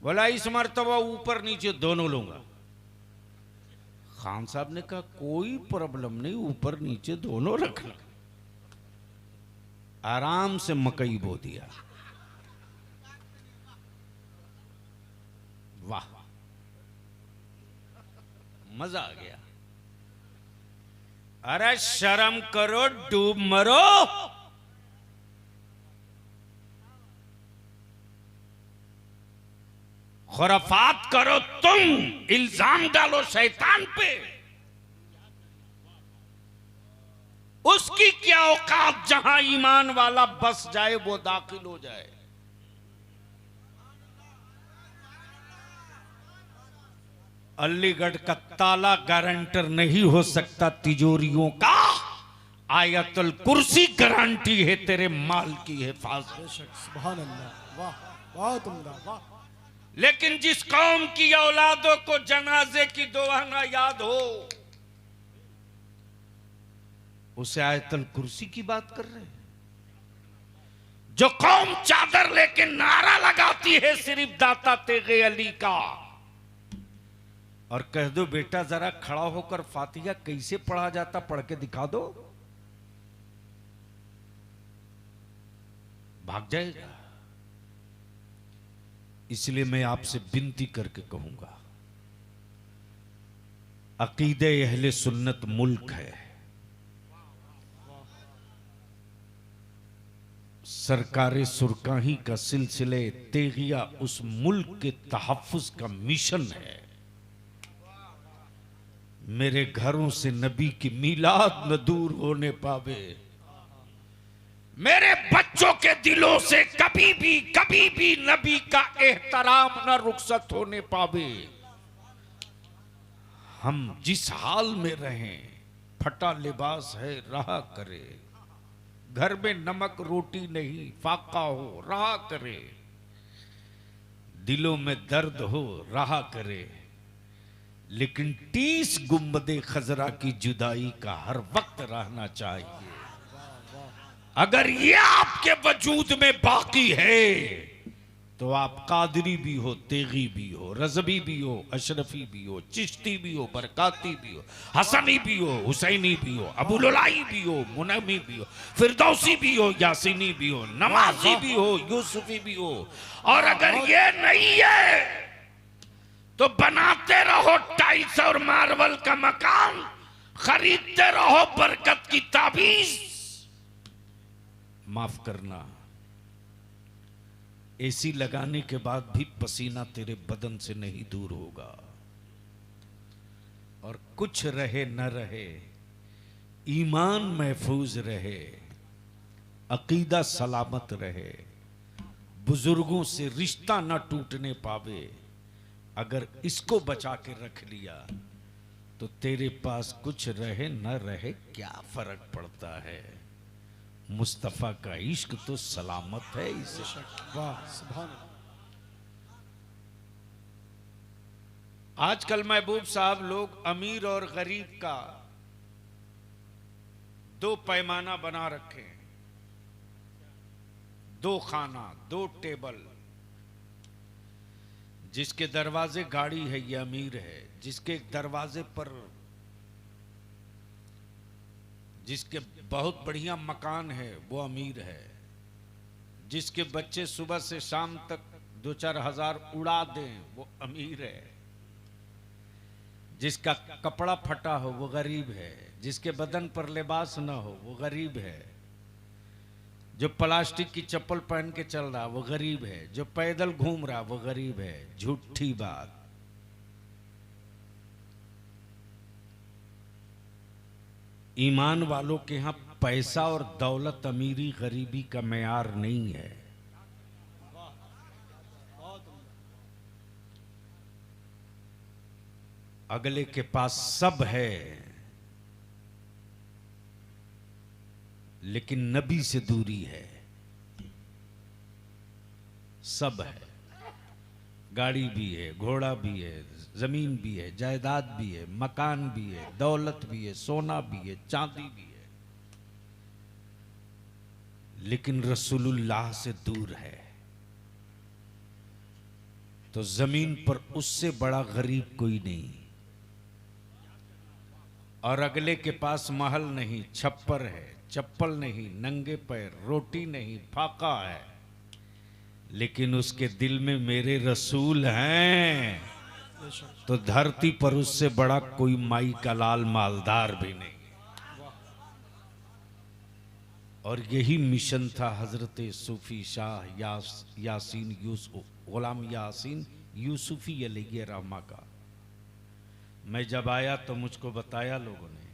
बोला इस मर्तबा ऊपर नीचे दोनों लूंगा। खान साहब ने कहा कोई प्रॉब्लम नहीं, ऊपर नीचे दोनों रखना। आराम से मकई बो दिया। वाह मजा आ गया। अरे शर्म करो, डूब मरो। खुराफात करो तुम, इल्जाम डालो शैतान पे। उसकी क्या औकात, जहां ईमान वाला बस जाए वो दाखिल हो जाए। अलीगढ़ का ताला गारंटर नहीं हो सकता तिजोरियों का, आयतुल कुर्सी गारंटी है तेरे माल की हिफाजत। सुभान अल्लाह, वाह बहुत उम्दा, वाह। लेकिन जिस कौम की औलादों को जनाजे की दुआ ना याद हो, उसे आयतुल कुर्सी की बात कर रहे हैं। जो कौम चादर लेके नारा लगाती है सिर्फ दाता तेगे अली का, और कह दो बेटा जरा खड़ा होकर फातिहा कैसे पढ़ा जाता पढ़ के दिखा दो, भाग जाएगा। इसलिए मैं आपसे विनती करके कहूंगा, अकीदे अहले सुन्नत मुल्क है, सरकारे सुरकाही का सिलसिले तेगिया उस मुल्क के तहफ्फुज का मिशन है। मेरे घरों से नबी की मीलाद न दूर होने पावे, मेरे बच्चों के दिलों से कभी भी नबी का एहतराम न रुखसत होने पावे। हम जिस हाल में रहें, फटा लिबास है रहा करे, घर में नमक रोटी नहीं फाका हो रहा करे, दिलों में दर्द हो रहा करे, लेकिन 30 गुंबदे खजरा की जुदाई का हर वक्त रहना चाहिए। अगर ये आपके वजूद में बाकी है तो आप कादरी भी हो, तेगी भी हो, रजबी भी हो, अशरफी भी हो, चिश्ती भी हो, बरकाती भी हो, हसनी भी हो, हुसैनी भी हो, अबुललाई भी हो, मुनवी भी हो, फिरदौसी भी हो, यासीनी भी हो, नमाजी भी हो, यूसुफी भी हो। और अगर ये नहीं है तो बनाते रहो टाइल्स और मार्बल का मकान, खरीदते रहो बरकत की ताबीज। माफ करना, एसी लगाने के बाद भी पसीना तेरे बदन से नहीं दूर होगा। और कुछ रहे न रहे, ईमान महफूज रहे, अकीदा सलामत रहे, बुजुर्गों से रिश्ता न टूटने पावे, अगर इसको बचा के रख लिया तो तेरे पास कुछ रहे न रहे क्या फर्क पड़ता है। मुस्तफा का इश्क तो सलामत है इसे। वाह सुभान अल्लाह। आजकल महबूब साहब लोग अमीर और गरीब का दो पैमाना बना रखे हैं, दो खाना, दो टेबल। जिसके दरवाजे गाड़ी है ये अमीर है, जिसके दरवाजे पर, जिसके बहुत बढ़िया मकान है वो अमीर है, जिसके बच्चे सुबह से शाम तक 2-4 हजार उड़ा दें वो अमीर है, जिसका कपड़ा फटा हो वो गरीब है, जिसके बदन पर लिबास ना हो वो गरीब है, जो प्लास्टिक की चप्पल पहन के चल रहा वो गरीब है, जो पैदल घूम रहा वो गरीब है। झूठी बात। ईमान वालों के यहां पैसा और दौलत अमीरी गरीबी का मेयार नहीं है। अगले के पास सब है लेकिन नबी से दूरी है। सब है, गाड़ी भी है, घोड़ा भी है, जमीन भी है, जायदाद भी है, मकान भी है, दौलत भी है, सोना भी है, चांदी भी है, लेकिन रसूलुल्लाह से दूर है। तो जमीन पर उससे बड़ा गरीब कोई नहीं। और अगले के पास महल नहीं, छप्पर है, चप्पल नहीं, नंगे पैर, रोटी नहीं, फाका है, लेकिन उसके दिल में मेरे रसूल हैं। तो धरती पर उससे बड़ा कोई माई का लाल मालदार भी नहीं। और यही मिशन था हजरत सूफी शाह यासीन गुलाम यासीन यूसुफी अलैहि रहमा का। मैं जब आया तो मुझको बताया लोगों ने,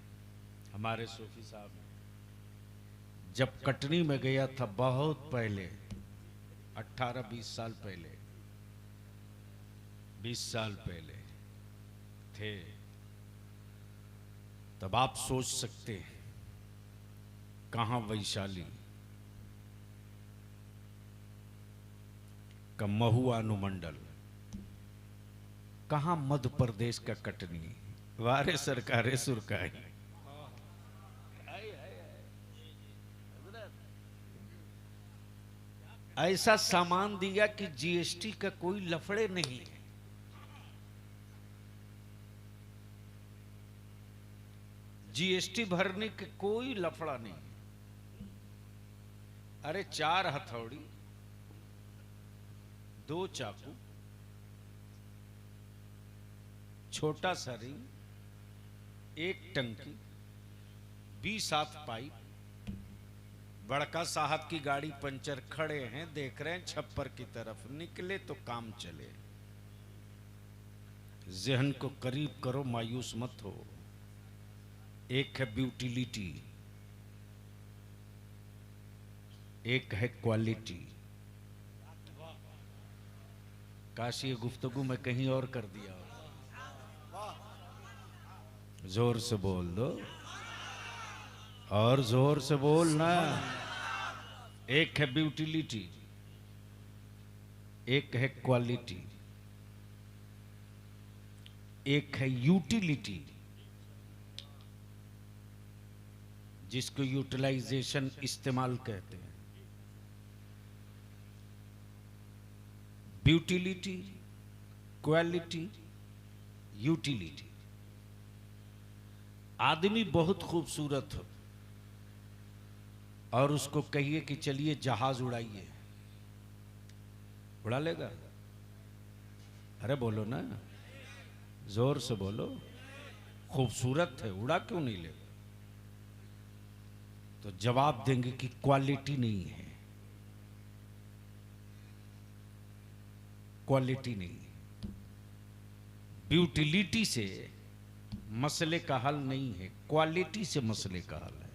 हमारे सूफी साहब ने, जब कटनी में गया था बहुत पहले, 18-20 साल पहले, 20 साल पहले थे, तब आप सोच सकते हैं कहां वैशाली का महुआ अनुमंडल, कहां मध्य प्रदेश का कटनी, वारे सरकारे सुरकाई। ऐसा सामान दिया कि जीएसटी का कोई लफड़े नहीं है। जीएसटी भरने के कोई लफड़ा नहीं। अरे 4 हथौड़ी, 2 चाकू, छोटा सा रिंग, 1 टंकी, 20 हाथ पाइप, बड़का साहब की गाड़ी पंचर, खड़े हैं देख रहे हैं छप्पर की तरफ, निकले तो काम चले। जहन को करीब करो, मायूस मत हो। एक है ब्यूटिलिटी, एक है क्वालिटी। काश ये गुफ्तगू में कहीं और कर दिया हो। जोर से बोल दो, और जोर से बोलना। एक है ब्यूटिलिटी, एक है क्वालिटी, एक है यूटिलिटी। जिसको यूटिलाइजेशन इस्तेमाल कहते हैं। ब्यूटिलिटी, क्वालिटी, यूटिलिटी। आदमी बहुत खूबसूरत हो और उसको कहिए कि चलिए जहाज उड़ाइए, उड़ा लेगा? अरे बोलो ना, जोर से बोलो। खूबसूरत है, उड़ा क्यों नहीं लेगा? तो जवाब देंगे कि क्वालिटी नहीं है, क्वालिटी नहीं है। ब्यूटिलिटी से मसले का हल नहीं है, क्वालिटी से मसले का हल है।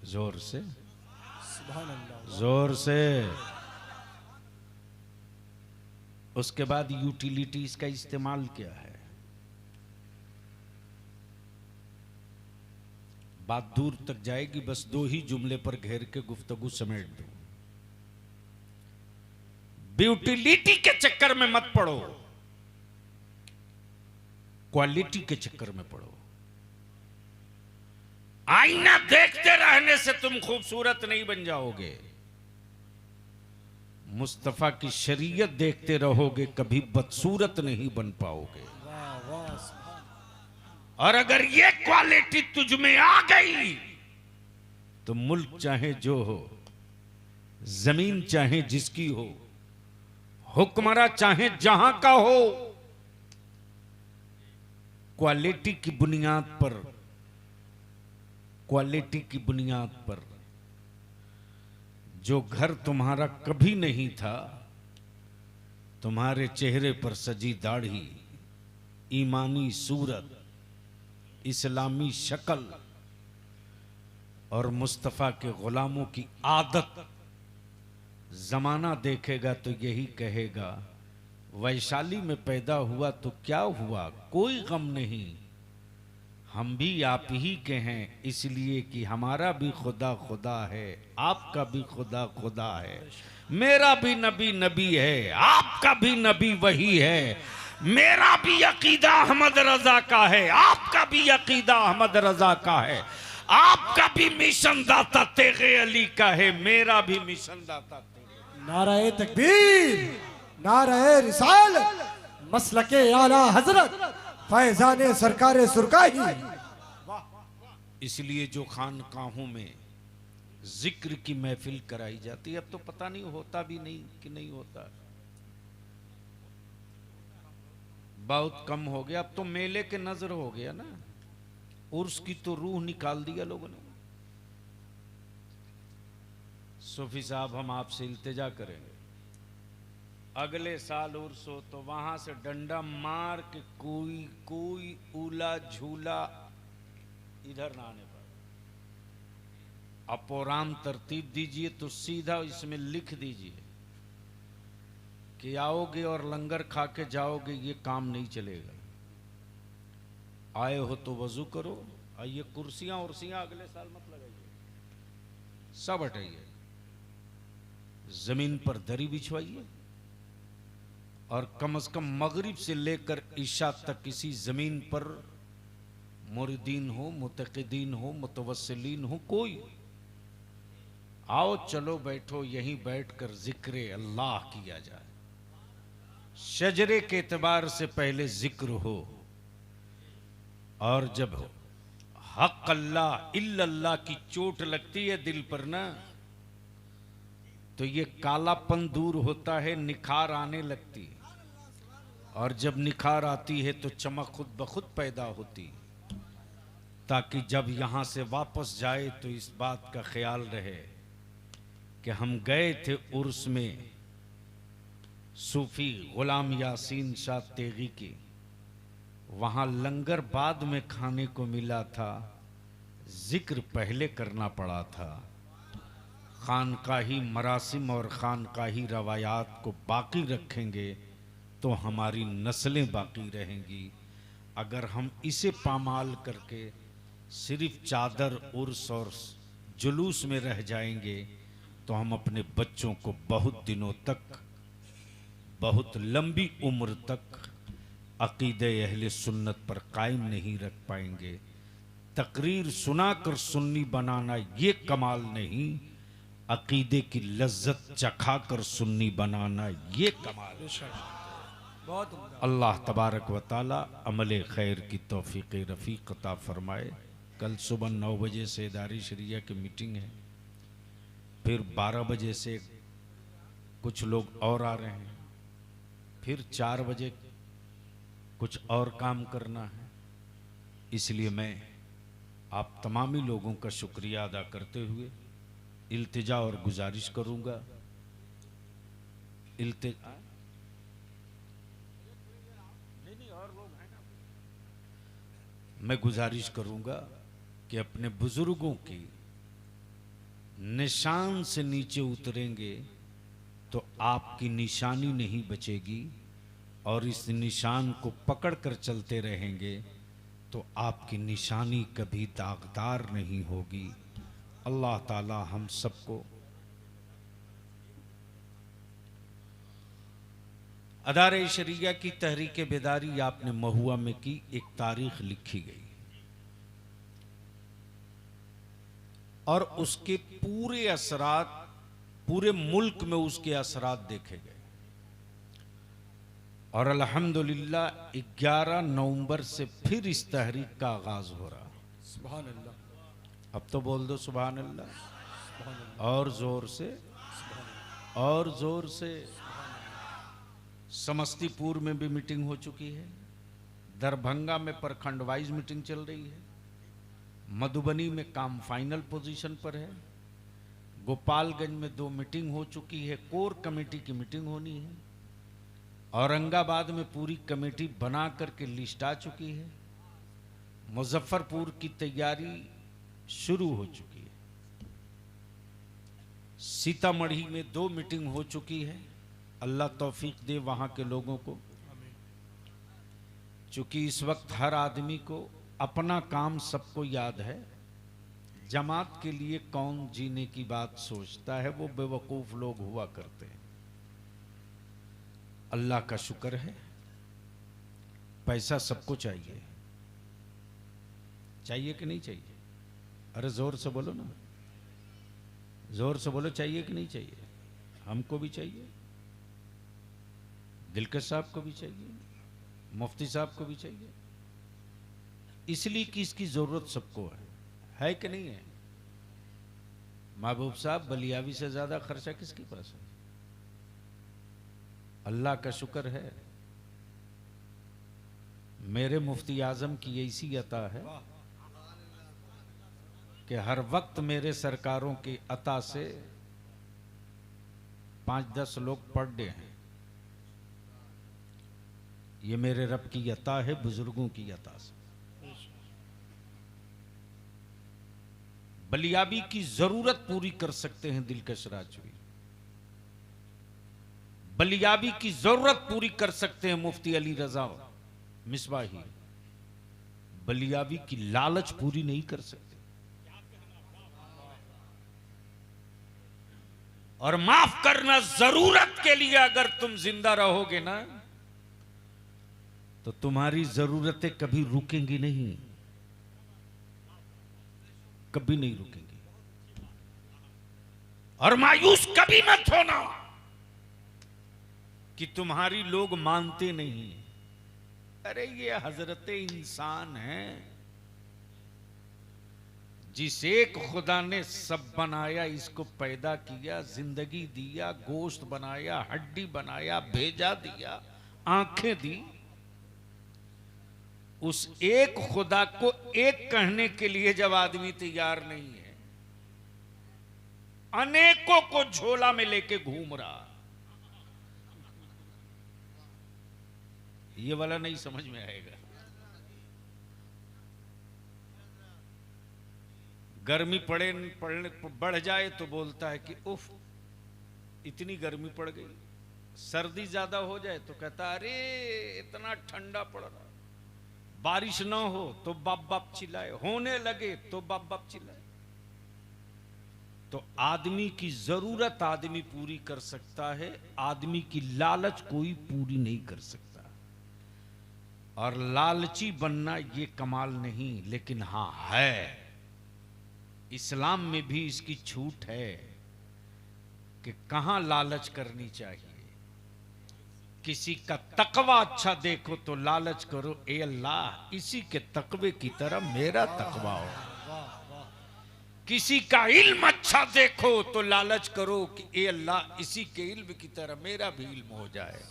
जोर से, सुभान अल्लाह। जोर से। उसके बाद यूटिलिटीज का इस्तेमाल क्या है? बात दूर तक जाएगी, बस दो ही जुमले पर घेर के गुफ्तगू समेट दो। ब्यूटिलिटी के चक्कर में मत पड़ो, क्वालिटी के चक्कर में पड़ो। आईना देखते रहने से तुम खूबसूरत नहीं बन जाओगे, मुस्तफा की शरीयत देखते रहोगे कभी बदसूरत नहीं बन पाओगे। वाह वाह सुभान। और अगर ये क्वालिटी तुझ में आ गई तो मुल्क चाहे जो हो, जमीन चाहे जिसकी हो, हुक्मरान चाहे जहां का हो, क्वालिटी की बुनियाद पर, क्वालिटी की बुनियाद पर जो घर तुम्हारा कभी नहीं था, तुम्हारे चेहरे पर सजी दाढ़ी, ईमानी सूरत, इस्लामी शक्ल और मुस्तफा के गुलामों की आदत, जमाना देखेगा तो यही कहेगा वैशाली में पैदा हुआ तो क्या हुआ, कोई गम नहीं, हम भी आप ही के हैं, इसलिए कि हमारा भी खुदा खुदा है, आपका भी खुदा खुदा है, मेरा भी नबी नबी है, आपका भी नबी वही है, मेरा भी अकीदा अहमद रजा का है, आपका भी अकीदा अहमद रजा का है, आपका भी मिशन दाता तेगे अली का है, मेरा भी मिशन दाता तेगे। नाराए तकबीर, नाराए रिसालत, मसलके आला हजरत, फैजाने सरकारे सुरकाही। इसलिए जो खानकाहों में जिक्र की महफिल कराई जाती है, अब तो पता नहीं होता भी नहीं कि नहीं होता, बहुत कम हो गया। अब तो मेले के नजर हो गया ना, उर्स की तो रूह निकाल दिया लोगों ने। सूफी साहब, हम आपसे इल्तिजा करेंगे, अगले साल उर्स हो तो वहां से डंडा मार के कोई उला झूला इधर ना आने पाए। अपोराम तरतीब दीजिए तो सीधा इसमें लिख दीजिए कि आओगे और लंगर खा के जाओगे, ये काम नहीं चलेगा। आए हो तो वजू करो, और ये कुर्सियां उर्सियां अगले साल मत लगाइए, सब हटाइए, जमीन पर दरी बिछवाइए और कम से कम मगरिब से लेकर इशा तक इसी जमीन पर मुरीदीन हो, मुतक़िदीन हो, मुतवस्सिलीन हो, कोई आओ, चलो बैठो, यहीं बैठकर जिक्र अल्लाह किया जाए। शजरे के एतबार से पहले जिक्र हो, और जब हक अल्लाह इल्लल्लाह की चोट लगती है दिल पर ना, तो ये कालापन दूर होता है, निखार आने लगती है, और जब निखार आती है तो चमक खुद ब खुद पैदा होती, ताकि जब यहाँ से वापस जाए तो इस बात का ख्याल रहे कि हम गए थे उर्स में सूफी गुलाम यासीन शाह तेगी की, वहाँ लंगर बाद में खाने को मिला था, जिक्र पहले करना पड़ा था। खानकाही मरासिम और खानकाही रवायात को बाकी रखेंगे तो हमारी नस्लें बाकी रहेंगी। अगर हम इसे पामाल करके सिर्फ चादर उर्स और जुलूस में रह जाएंगे तो हम अपने बच्चों को बहुत दिनों तक, बहुत लंबी उम्र तक अकीदे अहले सुन्नत पर कायम नहीं रख पाएंगे। तकरीर सुनाकर सुन्नी बनाना ये कमाल नहीं, अकीदे की लज्जत चखाकर सुन्नी बनाना ये कमाल है। बहुत उम्दा। अल्लाह तबारक व ताला अमल खैर की तौफीक रफ़ीक अता फरमाए। कल सुबह 9 बजे से इदारी शरिया की मीटिंग है, फिर 12 बजे से कुछ लोग और आ रहे हैं, फिर 4 बजे कुछ और काम करना है। इसलिए मैं आप तमामी लोगों का शुक्रिया अदा करते हुए इल्तिजा और गुजारिश करूंगा, मैं गुजारिश करूंगा कि अपने बुजुर्गों की निशान से नीचे उतरेंगे तो आपकी निशानी नहीं बचेगी, और इस निशान को पकड़कर चलते रहेंगे तो आपकी निशानी कभी दागदार नहीं होगी। अल्लाह ताला हम सबको अदारे शरिया की तहरीक बेदारी आपने महुआ में की, एक तारीख लिखी गई और उसके पूरे असरात पूरे मुल्क में उसके असरात देखे गए। और अल्हम्दुलिल्लाह 11 नवंबर से फिर इस तहरीक का आगाज हो रहा। सुभान अल्लाह। अब तो बोल दो सुभान अल्लाह, सुभान अल्लाह। और जोर से, और जोर से। समस्तीपुर में भी मीटिंग हो चुकी है, दरभंगा में प्रखंड वाइज मीटिंग चल रही है, मधुबनी में काम फाइनल पोजीशन पर है, गोपालगंज में 2 मीटिंग हो चुकी है, कोर कमेटी की मीटिंग होनी है, औरंगाबाद में पूरी कमेटी बना करके लिस्ट आ चुकी है, मुजफ्फरपुर की तैयारी शुरू हो चुकी है, सीतामढ़ी में 2 मीटिंग हो चुकी है। अल्लाह तौफीक दे वहां के लोगों को, चूंकि इस वक्त हर आदमी को अपना काम सबको याद है, जमात के लिए कौन जीने की बात सोचता है, वो बेवकूफ लोग हुआ करते हैं। अल्लाह का शुक्र है, पैसा सबको चाहिए, चाहिए कि नहीं चाहिए? अरे जोर से बोलो ना, जोर से बोलो, चाहिए कि नहीं चाहिए? हमको भी चाहिए, दिलकश साहब को भी चाहिए, मुफ्ती साहब को भी चाहिए, इसलिए कि इसकी जरूरत सबको है कि नहीं है? महबूब साहब, बलियावी से ज्यादा खर्चा किसके पास है? अल्लाह का शुक्र है, मेरे मुफ्ती आजम की ऐसी अता है कि हर वक्त मेरे सरकारों की अता से 5-10 लोग पर डे हैं। ये मेरे रब की अता है, बुजुर्गों की अता से। बलियाबी की जरूरत पूरी कर सकते हैं दिलकश राजवी, बलियाबी की जरूरत पूरी कर सकते हैं मुफ्ती अली रजा मिसबाही, बलियाबी की लालच पूरी नहीं कर सकते। और माफ करना, जरूरत के लिए अगर तुम जिंदा रहोगे ना तो तुम्हारी जरूरतें कभी रुकेंगी नहीं, कभी नहीं रुकेंगी। और मायूस कभी मत होना कि तुम्हारी लोग मानते नहीं। अरे ये हजरत इंसान है, जिस एक खुदा ने सब बनाया, इसको पैदा किया, जिंदगी दिया, गोश्त बनाया, हड्डी बनाया, भेजा दिया, आंखें दी, उस एक खुदा को एक कहने के लिए जब आदमी तैयार नहीं है, अनेकों को झोला में लेके घूम रहा, ये वाला नहीं समझ में आएगा। गर्मी पड़ने बढ़ जाए तो बोलता है कि उफ इतनी गर्मी पड़ गई, सर्दी ज्यादा हो जाए तो कहता अरे इतना ठंडा पड़ रहा, बारिश ना हो तो बाप बाप चिल्लाए, होने लगे तो बाप बाप चिल्लाए। तो आदमी की जरूरत आदमी पूरी कर सकता है, आदमी की लालच कोई पूरी नहीं कर सकता। और लालची बनना ये कमाल नहीं, लेकिन हाँ है। इस्लाम में भी इसकी छूट है कि कहां लालच करनी चाहिए। किसी का तकवा अच्छा देखो तो लालच करो, ए अल्लाह इसी के तकवे की तरह मेरा तकवा हो। किसी का इल्म अच्छा देखो तो लालच करो कि ए अल्लाह इसी के इल्म की तरह मेरा भी इल्म हो जाए।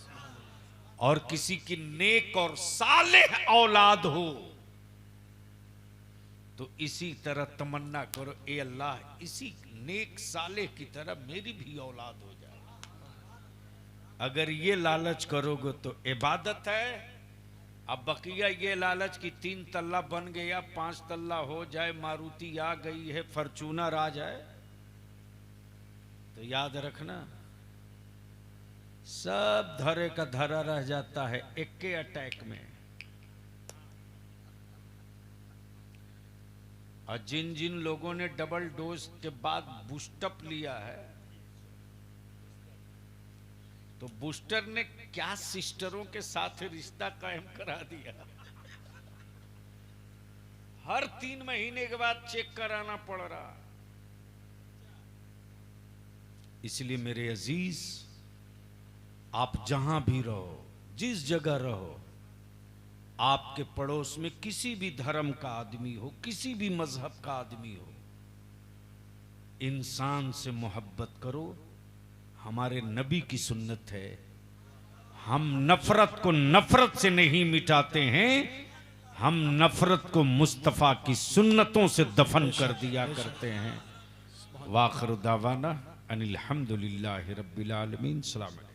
और किसी की नेक और सालेह औलाद हो तो इसी तरह तमन्ना करो, ए अल्लाह इसी नेक सालेह की तरह मेरी भी औलाद हो जाए। अगर ये लालच करोगे तो इबादत है। अब बकिया ये लालच की 3 तल्ला बन गया, 5 तल्ला हो जाए, मारुति आ गई है, फॉर्च्यूनर आ जाए, तो याद रखना सब धरे का धरा रह जाता है एक के अटैक में। और जिन जिन लोगों ने डबल डोज के बाद बूस्टअप लिया है, तो बूस्टर ने क्या सिस्टरों के साथ रिश्ता कायम करा दिया। हर 3 महीने के बाद चेक कराना पड़ रहा। इसलिए मेरे अजीज, आप जहां भी रहो, जिस जगह रहो, आपके पड़ोस में किसी भी धर्म का आदमी हो, किसी भी मजहब का आदमी हो, इंसान से मोहब्बत करो। हमारे नबी की सुन्नत है, हम नफरत को नफरत से नहीं मिटाते हैं, हम नफरत को मुस्तफ़ा की सुन्नतों से दफन कर दिया करते हैं। वाखिर दावाना अनिल हम्दुलिल्लाहि रब्बिल आलमीन। सलाम अलैकुम।